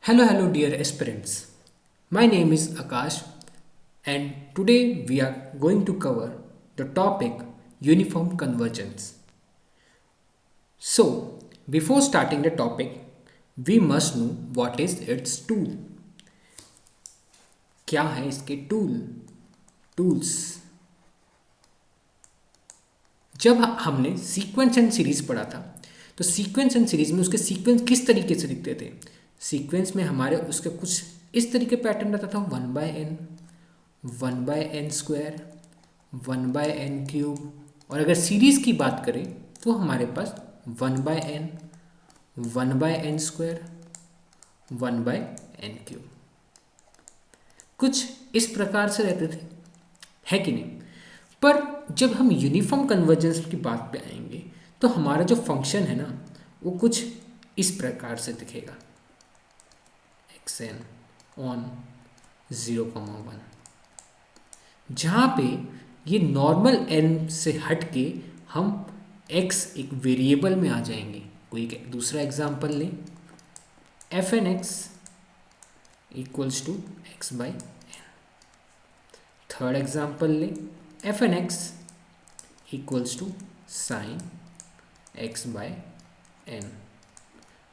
Hello, dear aspirants. My name is Akash, and today we are going to cover the topic uniform convergence. So, before starting the topic, we must know what is its tool. क्या है इसके tools? जब हमने sequence and series पढ़ा था तो sequence and series में उसके सीक्वेंस किस तरीके से दिखते थे। सीक्वेंस में हमारे उसके कुछ इस तरीके पैटर्न रहता था, 1/n, 1/n², 1/n³। और अगर सीरीज की बात करें तो हमारे पास 1/n, 1/n², 1/n³, कुछ इस प्रकार से रहते थे, है कि नहीं। पर जब हम यूनिफॉर्म कन्वर्जेंस की बात पे आएंगे तो हमारा जो फंक्शन है ना वो कुछ इस प्रकार से दिखेगा, xn ऑन 0,1, जहाँ पे ये नॉर्मल n से हट के हम x एक वेरिएबल में आ जाएंगे। कोई दूसरा एग्जांपल लें, fn(x) equals to x/n। Third example लें, fn(x) equals to sin x/n,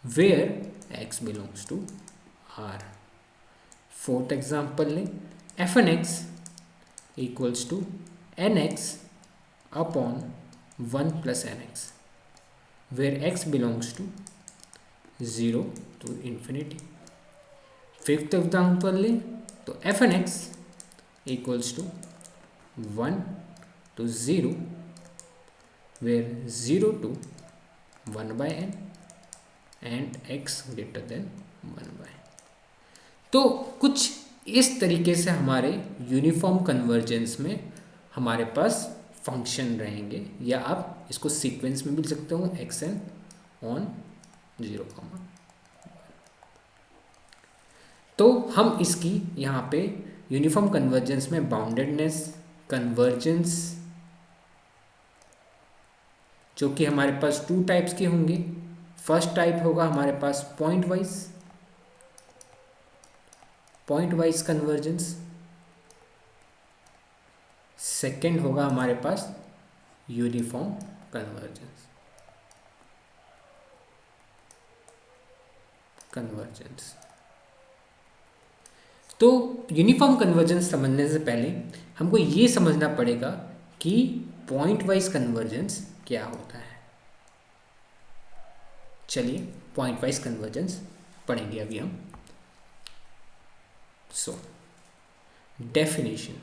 where x belongs to R। Fourth example लें, fn(x) equals to nx upon 1 plus nx, where x belongs to 0 to infinity। Fifth example लें तो fn(x) equals to 1 to 0, where 0 to 1/n and x greater than 1/n। तो कुछ इस तरीके से हमारे uniform convergence में हमारे पास फंक्शन रहेंगे, या आप इसको सीक्वेंस में भी लिख सकते हो, xn ऑन 0, तो हम इसकी यहाँ पे यूनिफॉर्म कन्वर्जेंस में बाउंडेडनेस, कन्वर्जेंस, जो कि हमारे पास टू टाइप्स के होंगे। फर्स्ट टाइप होगा हमारे पास पॉइंट वाइज कन्वर्जेंस। सेकंड होगा हमारे पास यूनिफॉर्म कन्वर्जेंस। तो यूनिफॉर्म कन्वर्जेंस समझने से पहले हमको ये समझना पड़ेगा कि पॉइंट वाइज कन्वर्जेंस क्या होता है। चलिए पॉइंट वाइज कन्वर्जेंस पढ़ेंगे अभी हम। सो डेफिनेशन,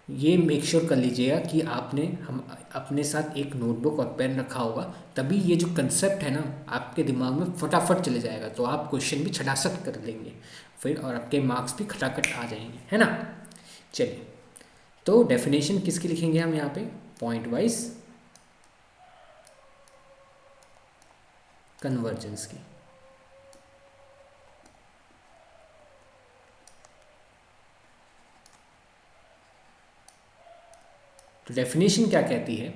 ये मेक श्योर कर लीजिएगा कि आपने हम अपने साथ एक नोटबुक और पेन रखा होगा, तभी ये जो कंसेप्ट है ना आपके दिमाग में फटाफट चले जाएगा, तो आप क्वेश्चन भी छटासट कर देंगे फिर, और आपके मार्क्स भी खटाखट आ जाएंगे, है ना। चलिए, तो डेफिनेशन किसकी लिखेंगे हम यहाँ पे, पॉइंट वाइज कन्वर्जेंस की। तो डेफिनेशन क्या कहती है,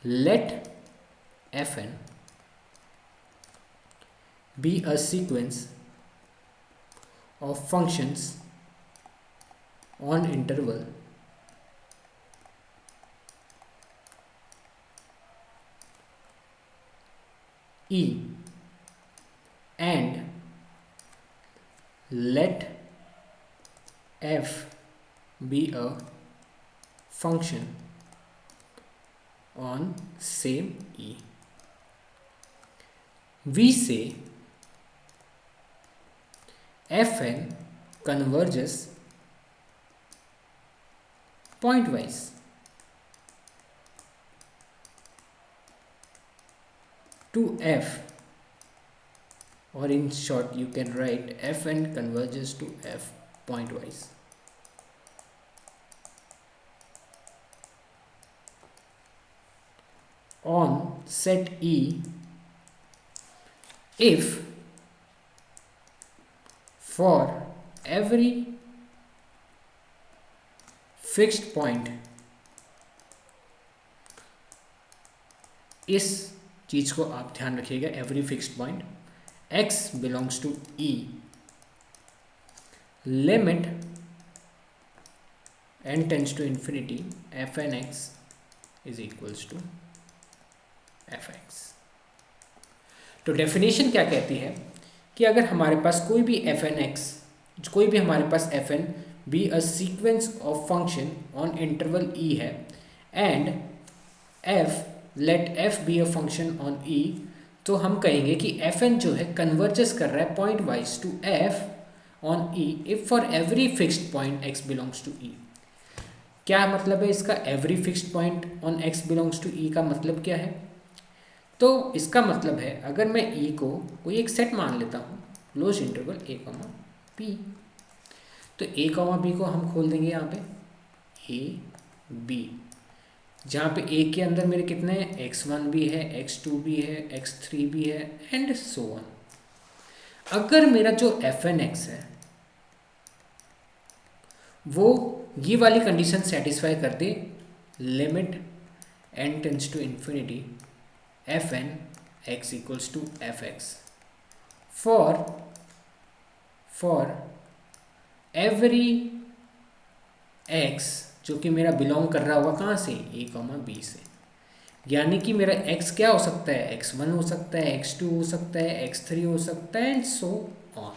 late fn be a sequence of functions on interval e, and let f be a function on same e। We say fn converges pointwise to f, or in short you can write fn converges to f pointwise on set E if for every fixed point इस चीज़ को आप ध्यान रखिएगा, every fixed point x belongs to E, limit n tends to infinity fn x is equals to fx। तो definition क्या कहती है कि अगर हमारे पास कोई भी fn x, कोई भी हमारे पास fn be a sequence of function on interval e है and f let f be a function on e, तो हम कहेंगे कि fn जो है कन्वर्जेस कर रहा है point wise to f on e if for every fixed point x belongs to e। क्या मतलब है इसका, every fixed point on x belongs to e का मतलब क्या है? तो इसका मतलब है अगर मैं e को कोई एक सेट मान लेता हूँ, close interval a comma b, तो a कॉमा b को हम खोल देंगे यहाँ पे a b, जहाँ पे a के अंदर मेरे कितने हैं, x1 भी है, x2 भी है, x3 भी है एंड सो ऑन। अगर मेरा जो fn(x) है वो ये वाली कंडीशन सेटिस्फाई कर दे, limit n tends to infinity fn x equals to fx for every x जो कि मेरा बिलोंग कर रहा होगा कहाँ से, a कॉमा b से। यानी कि मेरा x क्या हो सकता है, x1 हो सकता है, x2 हो सकता है, x3 हो सकता है एंड सो ऑन।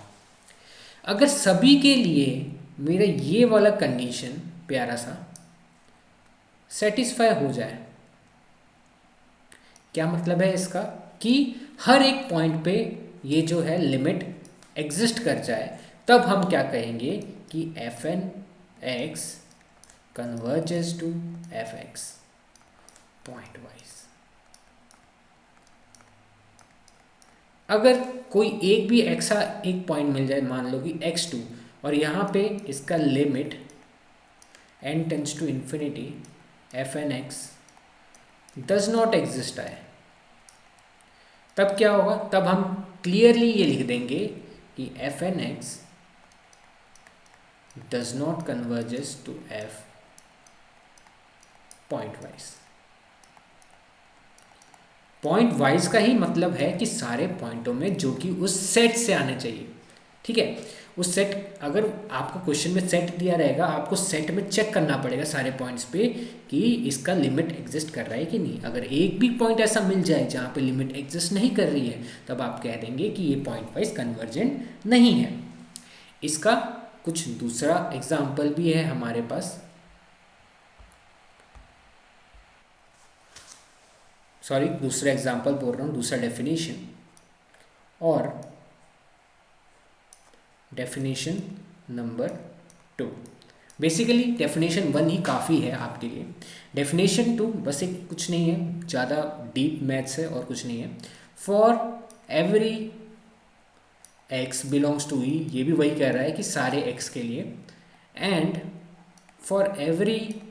अगर सभी के लिए मेरा ये वाला कंडीशन प्यारा सा सेटिस्फाई हो जाए, क्या मतलब है इसका, कि हर एक पॉइंट पे ये जो है लिमिट एग्जिस्ट कर जाए, तब हम क्या कहेंगे कि fn x converges to fx point wise. अगर कोई एक भी ऐसा एक पॉइंट मिल जाए, मान लो कि x2, और यहाँ पे इसका limit n tends to infinity fn x does not exist आए, तब क्या होगा, तब हम क्लियरली ये लिख देंगे कि fn x does not converges to f point wise. Point wise का ही मतलब है कि सारे पॉइंटों में जो कि उस सेट से आने चाहिए, ठीक है। उस सेट, अगर आपको क्वेश्चन में सेट दिया रहेगा, आपको सेट में चेक करना पड़ेगा सारे पॉइंट्स पे कि इसका लिमिट एग्जिस्ट कर रहा है कि नहीं। अगर एक भी पॉइंट ऐसा मिल जाए जहाँ पे लिमिट एग्जिस्ट नहीं कर रही है, तब आप कह देंगे कि ये पॉइंट वाइज कन्वर्जेंट नहीं है। इसका कुछ दूसरा एग्जाम्पल भी है हमारे पास, सॉरी दूसरा एग्जाम्पल बोल रहा हूँ, दूसरा डेफिनेशन, और डेफिनेशन नंबर 2। बेसिकली डेफिनेशन 1 ही काफ़ी है आपके लिए। डेफिनेशन 2 बस एक कुछ नहीं है, ज़्यादा डीप मैथ्स है और कुछ नहीं है। For every x belongs to e, ये भी वही कह रहा है कि सारे x के लिए, and for every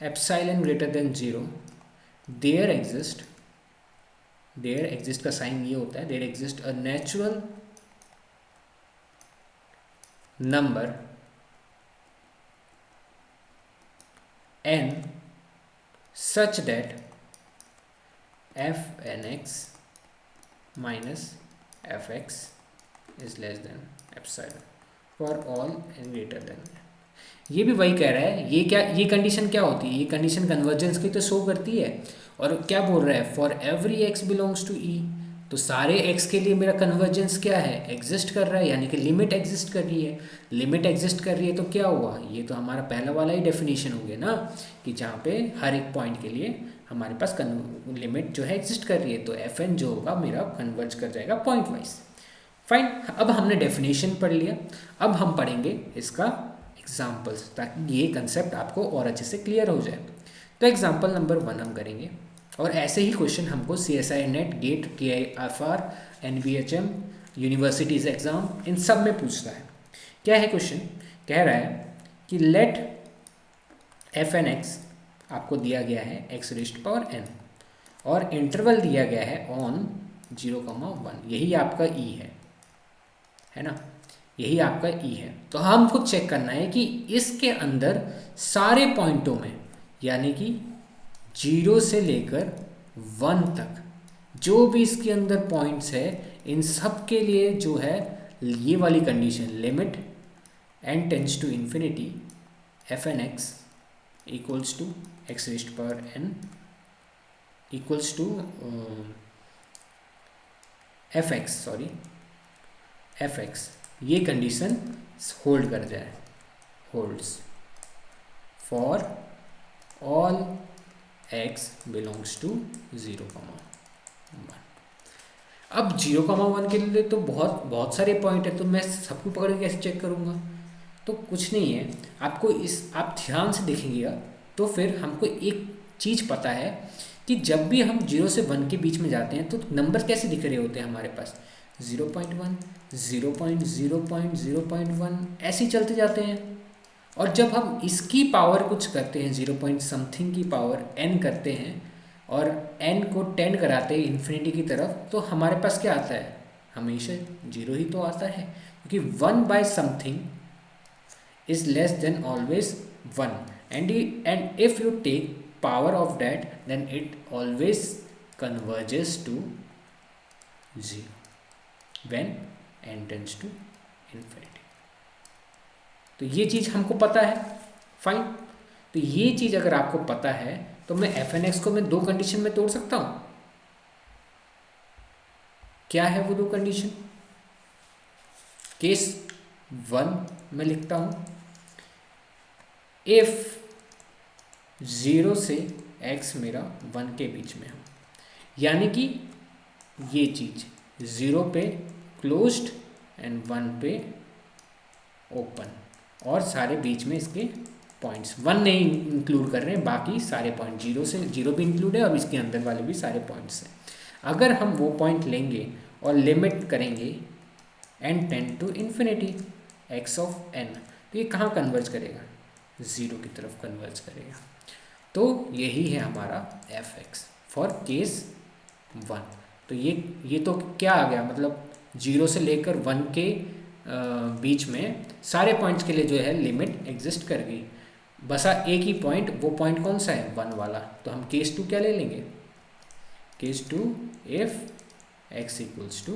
epsilon greater than 0 there exist का साइन ये होता है, there exist a natural number n such that fn x minus fx is less than epsilon for all n greater than। ये भी वही कह रहा है, ये क्या, ये कंडीशन क्या होती है, ये कंडीशन कन्वर्जेंस की तो शो करती है। और क्या बोल रहा है, for every x belongs to e, तो सारे x के लिए मेरा कन्वर्जेंस क्या है, एग्जिस्ट कर रहा है, यानी कि लिमिट एग्जिस्ट कर रही है। लिमिट एग्जिस्ट कर रही है तो क्या हुआ, ये तो हमारा पहला वाला ही डेफिनेशन हो गया ना, कि जहाँ पे हर एक पॉइंट के लिए हमारे पास लिमिट जो है एग्जिस्ट कर रही है, तो fn जो होगा मेरा कन्वर्ज कर जाएगा पॉइंट वाइज। फाइन, अब हमने डेफिनेशन पढ़ लिया, अब हम पढ़ेंगे इसका एग्जाम्पल्स, ताकि ये कंसेप्ट आपको और अच्छे से क्लियर हो जाए। तो एग्जाम्पल नंबर 1 हम करेंगे, और ऐसे ही क्वेश्चन हमको CSI NET, GATE, TIFR, NBHM, universities exam, इन सब में पूछता है। क्या है क्वेश्चन, कह रहा है कि लेट fn x आपको दिया गया है x रेज़्ड पावर n, और इंटरवल दिया गया है ऑन 0,1, यही आपका e है ना, यही आपका e है। तो हमको चेक करना है कि इसके अंदर सारे पॉइंटों में, यानी कि 0 से लेकर 1 तक जो भी इसके अंदर पॉइंट्स है, इन सब के लिए जो है ये वाली condition, limit n tends to infinity f N x equals to x raised power n equals to f x, sorry f x, ये कंडीशन होल्ड कर जाए, holds for all x belongs to 0,1। अब 0,1 के लिए तो बहुत सारे पॉइंट है, तो मैं सबको पकड़ के कैसे चेक करूँगा? तो कुछ नहीं है, आपको आप ध्यान से देखेंगे तो फिर हमको एक चीज़ पता है कि जब भी हम 0 से 1 के बीच में जाते हैं तो नंबर कैसे दिख रहे होते हैं हमारे पास, 0.1, 0.0.0.1 ऐसे ही चलते जाते हैं। और जब हम इसकी पावर कुछ करते हैं, 0 पॉइंट समथिंग की पावर n करते हैं और n को 10 कराते हैं इन्फिनिटी की तरफ, तो हमारे पास क्या आता है? हमेशा 0 ही तो आता है, क्योंकि 1 by something is less than always 1, and if you take power of that, then it always converges to 0 when n tends to infinity। तो ये चीज़ हमको पता है, फाइन। तो ये चीज़ अगर आपको पता है तो मैं एफ एन एक्स को मैं 2 कंडीशन में तोड़ सकता हूँ। क्या है वो 2 कंडीशन? केस 1 में लिखता हूँ, इफ 0 से x मेरा 1 के बीच में हो, यानी कि ये चीज़ 0 पे क्लोज्ड एंड 1 पे ओपन, और सारे बीच में इसके पॉइंट्स 1 नहीं इंक्लूड कर रहे हैं, बाकी सारे पॉइंट 0 से 0 भी इंक्लूड है और इसके अंदर वाले भी सारे पॉइंट्स हैं। अगर हम वो पॉइंट लेंगे और लिमिट करेंगे n tend to infinity x of n, तो ये कहाँ कन्वर्ज करेगा? 0 की तरफ कन्वर्ज करेगा। तो यही है हमारा एफ एक्स फॉर केस 1। तो ये तो क्या आ गया, मतलब 0 से लेकर 1 के बीच में सारे पॉइंट्स के लिए जो है लिमिट एग्जिस्ट कर गई, बसा एक ही पॉइंट, वो पॉइंट कौन सा है? 1 वाला। तो हम केस 2 क्या ले लेंगे? Case 2 if x equals to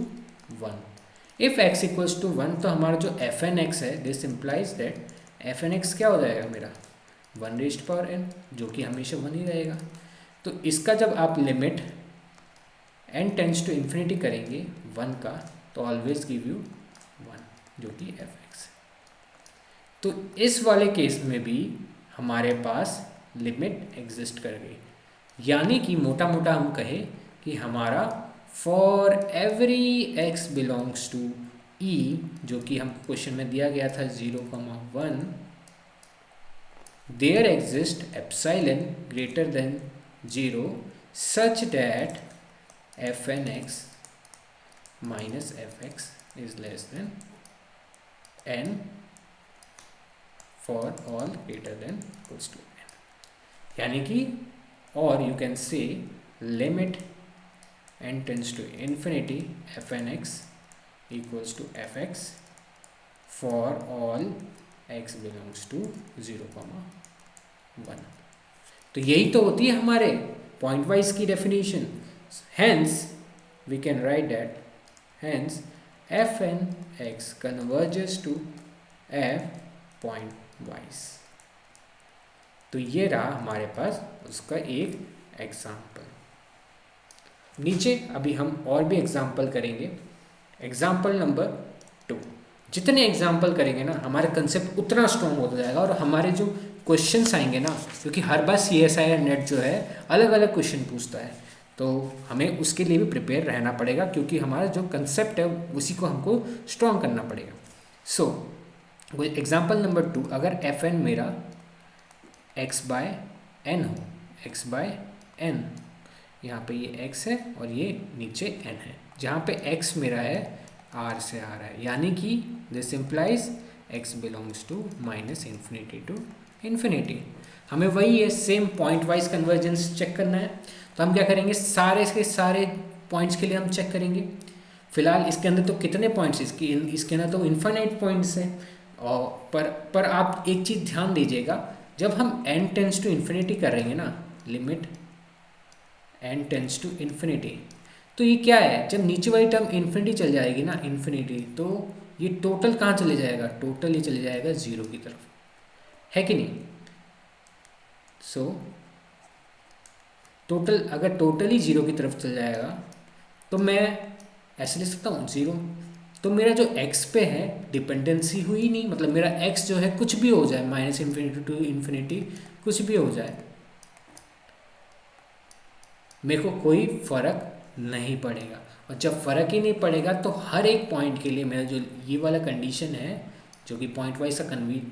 1। If x equals to 1 तो हमारा जो एफ एन एक्स है, this implies that f N x क्या हो जाएगा मेरा? 1 रेज्ड पावर n, जो कि हमेशा 1 ही रहेगा। तो इसका जब आप limit n tends to infinity करेंगे 1 का, तो ऑलवेज गिव यू 1, जो कि एफ एक्स है। तो इस वाले केस में भी हमारे पास लिमिट एग्जिस्ट कर गई, यानी कि मोटा मोटा हम कहें कि हमारा for every x belongs to e, जो कि हमको क्वेश्चन में दिया गया था 0,1, there exist epsilon greater than 0 such that f N x minus f x is less than n for all greater than equals to n, यानी कि, और you can say limit n tends to infinity f N x equals to f x for all x belongs to 0,1। तो यही तो होती है हमारे point wise की definition. Hence we can write that, hence f N x converges to f point wise. तो ये रहा हमारे पास उसका एक एग्जाम्पल। नीचे अभी हम और भी एग्जाम्पल करेंगे। एग्जाम्पल नंबर 2, जितने एग्जाम्पल करेंगे ना हमारा कंसेप्ट उतना स्ट्रॉन्ग होता जाएगा, और हमारे जो क्वेश्चंस आएंगे ना, क्योंकि हर बार CSI और नेट जो है अलग अलग क्वेश्चन पूछता है, तो हमें उसके लिए भी प्रिपेयर रहना पड़ेगा, क्योंकि हमारा जो कंसेप्ट है उसी को हमको स्ट्रॉन्ग करना पड़ेगा। सो एग्जाम्पल नंबर 2, अगर एफ एन मेरा x बाय एन हो, x बाय एन, यहाँ पे ये x है और ये नीचे n है, जहाँ पे x मेरा है r से आ रहा है, यानी कि this implies x belongs to minus infinity to infinity. हमें वही है, same point wise convergence check करना है। तो हम क्या करेंगे, सारे के सारे पॉइंट्स के लिए हम चेक करेंगे। फिलहाल इसके अंदर तो कितने पॉइंट्स, इसके अंदर तो इन्फाइनाइट पॉइंट्स हैं, और पर आप एक चीज़ ध्यान दीजिएगा, जब हम n टेंस टू इन्फिनिटी कर रहे हैं ना, limit n tends to infinity. तो ये क्या है, जब नीचे वाली टर्म इन्फिनिटी चल जाएगी ना, इन्फिनिटी, तो ये टोटल कहाँ चले जाएगा, टोटल ये चले जाएगा ज़ीरो की तरफ, है कि नहीं। सो टोटल, अगर टोटल ही ज़ीरो की तरफ चल जाएगा तो मैं ऐसे लिख सकता हूँ ज़ीरो। तो मेरा जो x पे है डिपेंडेंसी हुई नहीं, मतलब मेरा x जो है कुछ भी हो जाए, माइनस इन्फिनिटी टू इन्फिनिटी कुछ भी हो जाए, मेरे को कोई फ़र्क नहीं पड़ेगा। और जब फ़र्क ही नहीं पड़ेगा तो हर एक पॉइंट के लिए मेरा जो ये वाला कंडीशन है, जो कि पॉइंट वाइज का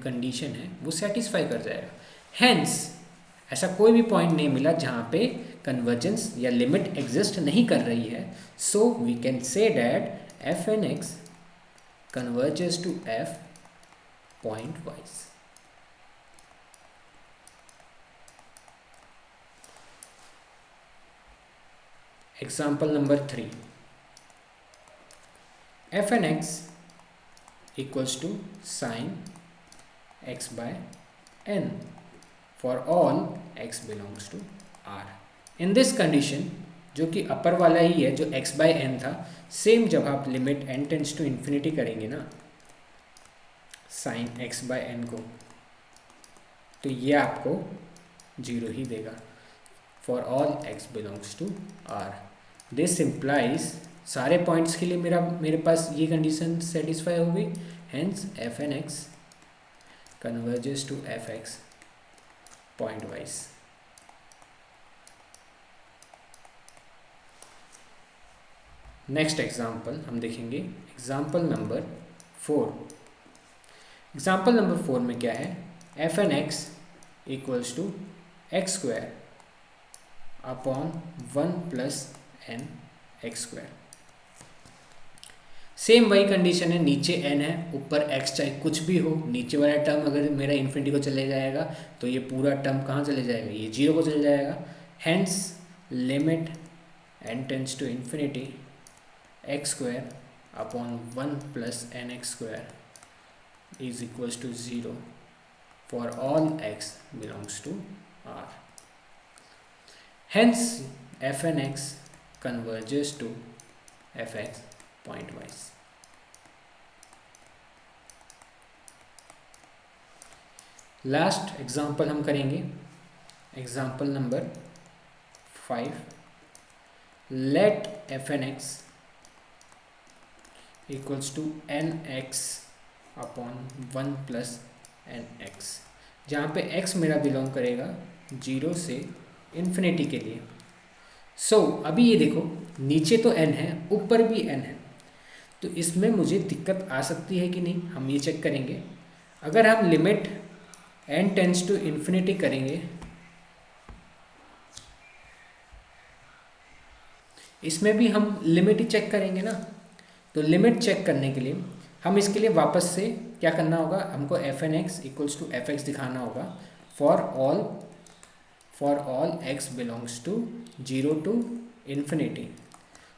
कंडीशन है, वो सेटिस्फाई कर जाएगा। हैंस ऐसा कोई भी पॉइंट नहीं मिला जहाँ पे कन्वर्जेंस या लिमिट एग्जिस्ट नहीं कर रही है। So we can say that f N x converges to f point wise. Example number 3, fn x equals to sin x by n for all x belongs to R. In this condition, जो कि अपर वाला ही है, जो x by n था, same जब आप limit n tends to infinity करेंगे ना sin x by n को, तो ये आपको जीरो ही देगा for all x belongs to R. This implies सारे पॉइंट्स के लिए मेरे पास ये कंडीशन सेटिस्फाई हो गई। Hence f N x converges to f x point wise. Next example हम देखेंगे, एग्जाम्पल नंबर 4। एग्जाम्पल नंबर 4 में क्या है, f N x equals to x square upon 1 plus n x square. Same वही condition है, नीचे n है, ऊपर x, चाहे कुछ भी हो, नीचे वाला टर्म अगर मेरा इन्फिनिटी को चले जाएगा तो ये पूरा टर्म कहाँ चले जाएगा, ये जीरो को चले जाएगा। Hence limit n tends to infinity x square upon 1 plus n x square is equals to zero for all x belongs to R. Hence एफ एन एक्स converges to fx point wise. Last example हम करेंगे, example number 5। Let f N x equals to n x upon 1 plus n x, जहाँ पे x मेरा belong करेगा 0 से infinity के लिए। सो अभी ये देखो, नीचे तो n है, ऊपर भी n है, तो इसमें मुझे दिक्कत आ सकती है कि नहीं, हम ये चेक करेंगे। अगर हम limit n tends to infinity करेंगे, इसमें भी हम लिमिट ही चेक करेंगे ना, तो लिमिट चेक करने के लिए हम इसके लिए वापस से क्या करना होगा, हमको f N x equals to f x दिखाना होगा for all x belongs to 0 to infinity.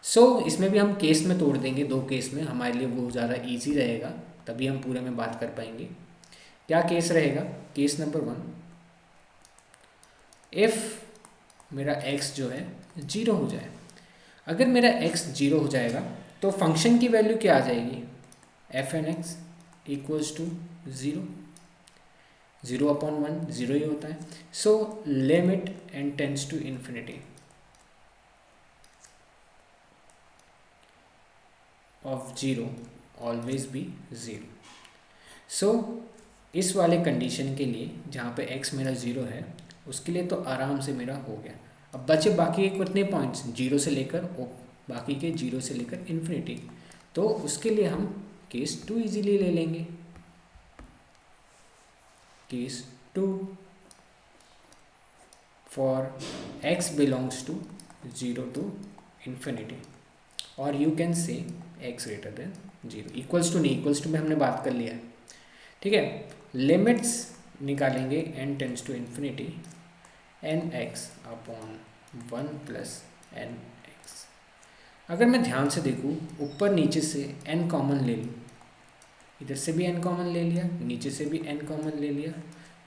So इसमें भी हम केस में तोड़ देंगे, दो केस में, हमारे लिए वो ज़्यादा इजी रहेगा, तभी हम पूरे में बात कर पाएंगे। क्या केस रहेगा, केस नंबर 1, इफ़ मेरा x जो है 0 हो जाए। अगर मेरा x 0 हो जाएगा तो फंक्शन की वैल्यू क्या आ जाएगी, f N x equals to 0 upon 1 0 ही होता है। So limit n tends to infinity of 0 always be 0। So इस वाले कंडीशन के लिए जहाँ पे x मेरा 0 है, उसके लिए तो आराम से मेरा हो गया। अब बचे बाकी के कितने पॉइंट्स, 0 से लेकर बाकी के 0 से लेकर इन्फिनिटी, तो उसके लिए हम केस 2 इजीली ले लेंगे। Case 2 for x belongs to 0 to infinity, और you can say x greater than 0। Equals to नहीं, इक्वल्स टू में हमने बात कर लिया है, ठीक है। लिमिट्स निकालेंगे n tends to infinity n x upon 1 plus n x. अगर मैं ध्यान से देखूँ, ऊपर नीचे से n कॉमन ले लूँ, इधर से भी n कॉमन ले लिया, नीचे से भी n कॉमन ले लिया,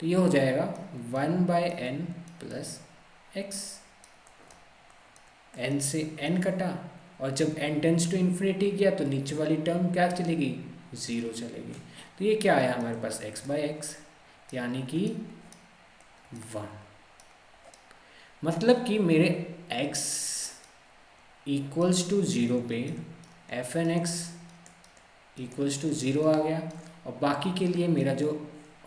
तो ये हो जाएगा 1 by n plus x. n से n कटा, और जब n टेंस टू इन्फिनिटी गया तो नीचे वाली टर्म क्या चलेगी, 0 चलेगी। तो ये क्या आया हमारे पास, x/x, यानी कि 1। मतलब कि मेरे x इक्वल्स टू 0 पे fn(x) इक्वल्स टू 0 आ गया, और बाकी के लिए मेरा जो,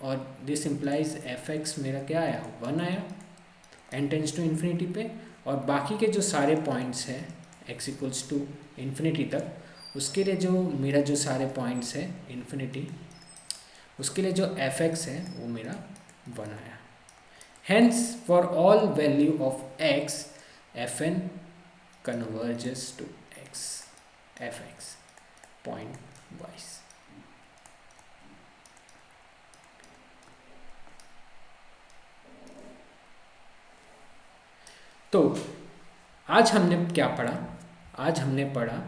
और दिस इम्प्लाइज fx मेरा क्या आया, 1 आया n टेंस टू इन्फिनिटी पे। और बाकी के जो सारे पॉइंट्स हैं x इक्वल्स टू इन्फिनिटी तक, उसके लिए जो मेरा जो सारे पॉइंट्स हैं इन्फिनिटी, उसके लिए जो fx है वो मेरा 1 आया। Hence for all value of x, fn converges to x, fx point wise। तो आज हमने क्या पढ़ा, आज हमने पढ़ा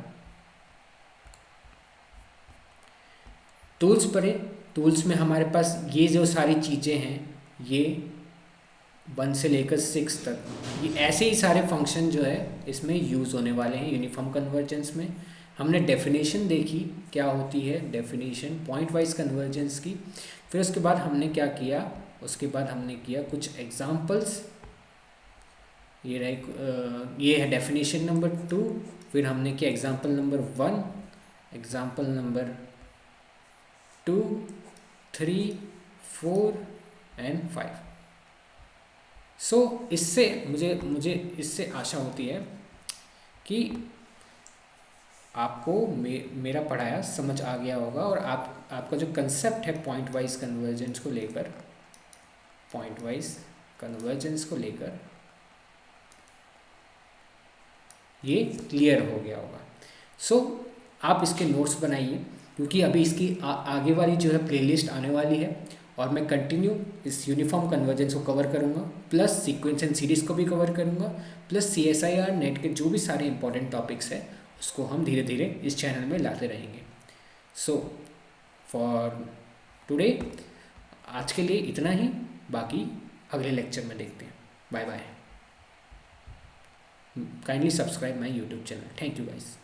टूल्स पढ़े। टूल्स में हमारे पास ये जो सारी चीज़ें हैं, ये 1 से लेकर 6 तक, ये ऐसे ही सारे फंक्शन जो है इसमें यूज़ होने वाले हैं यूनिफॉर्म कन्वर्जेंस में। हमने डेफिनेशन देखी क्या होती है, डेफिनेशन पॉइंट वाइज कन्वर्जेंस की। फिर उसके बाद हमने क्या किया, उसके बाद हमने किया कुछ एग्जांपल्स। ये रहे, ये है डेफिनेशन नंबर 2। फिर हमने किया example number 1, example number 2, 3, 4 and 5। सो इससे मुझे इससे आशा होती है कि आपको मेरा पढ़ाया समझ आ गया होगा, और आपका जो कंसेप्ट है पॉइंट वाइज कन्वर्जेंस को लेकर, पॉइंट वाइज कन्वर्जेंस को लेकर ये क्लियर हो गया होगा। सो आप इसके नोट्स बनाइए, क्योंकि अभी इसकी आगे वाली जो है प्लेलिस्ट आने वाली है, और मैं कंटिन्यू इस यूनिफॉर्म कन्वर्जेंस को कवर करूँगा, प्लस सीक्वेंस एंड सीरीज़ को भी कवर करूँगा, प्लस CSIR नेट के जो भी सारे इंपॉर्टेंट टॉपिक्स हैं उसको हम धीरे धीरे इस चैनल में लाते रहेंगे। सो फॉर टुडे, आज के लिए इतना ही, बाकी अगले लेक्चर में देखते हैं। Bye bye. Kindly subscribe my YouTube channel. Thank you guys.